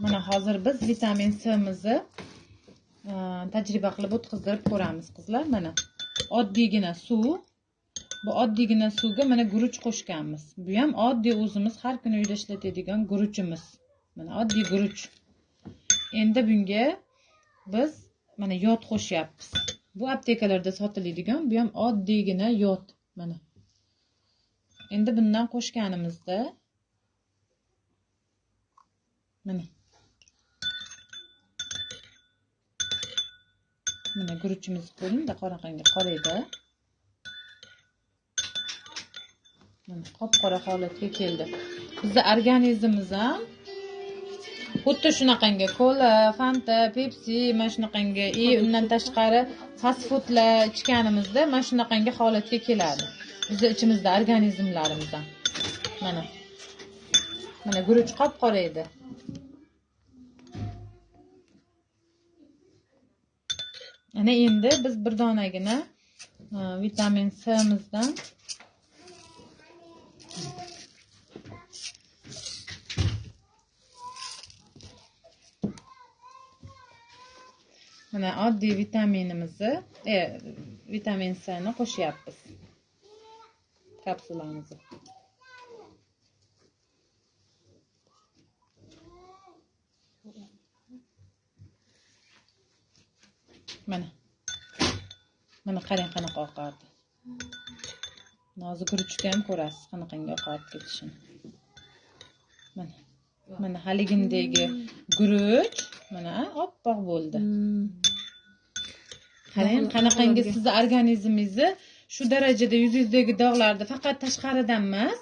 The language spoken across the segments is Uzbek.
Mana hozir biz vitamin C'mizni tajriba qilib o'tkazdirib ko'ramiz qizlar. Mana oddiygina suv. Bu oddiygina suvga mana guruch qo'shganmiz. Bu ham oddiy o'zimiz har kuni uyda ishlatadigan guruchimiz. Mana oddiy guruch. Endi bunga biz mana yod qo'shyapmiz. Bu aptekalarda sotiladigan, bu ham oddiygina yod. Mana. Endi bundan qo'shganimizda mana guruchimiz qo'yingda qora-qanga qoraydi. Mana qop-qora holatga keldi. Bizning organizmimiz ham xuddi shunaqangi kola, Fanta, Pepsi, mana shunaqangi, undan tashqari fast foodlar ichganimizda mana shunaqangi holatga keladi. Bizning ichimizda organizmlarimizdan. Mana guruch qop-qora edi. Ana endi biz bir donagina vitamin C'mizdan mana oddiy vitaminimizni, vitamin C'ni qo'shyapmiz kapsulamizni. Mana qarang qanaqa oqardi. Nozik guruchda ham ko'rasiz qanaqangi oqarib ketishini. Mana haligindagi guruch mana oppoq bo'ldi. Qarang qanaqangi sizning organizmingizni shu darajada yuzingizdagi dog'larni faqat tashqaridan emas,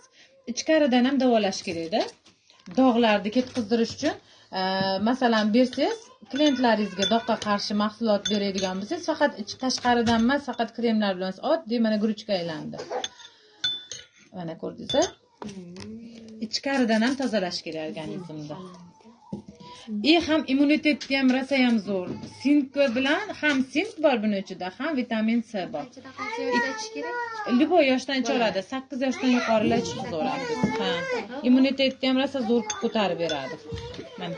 ichkaridan ham davolash kerak-da. Dog'larni ketkizdirish uchun masalan bersangiz, klientlaringizga dog'ga qarshi mahsulot beradigan bo'lsangiz, faqat tashqaridan emas, faqat kremlar bilan oddiy mana guruchga aylandi. Mana ko'rdingiz-a? Ichkaridan ham tozalash kerak organizmda. Ham immunitetni ham rosa ham zo'r. Sink bilan ham sink bor buning ichida, ham vitamin C bor. Qancha yoshda ichish kerak? Liboy yoshdan icha oladi. 8 yoshdan yuqorilar ichish zo'r. Immunitetni ham rosa zo'r ko'tarib beradi. Mana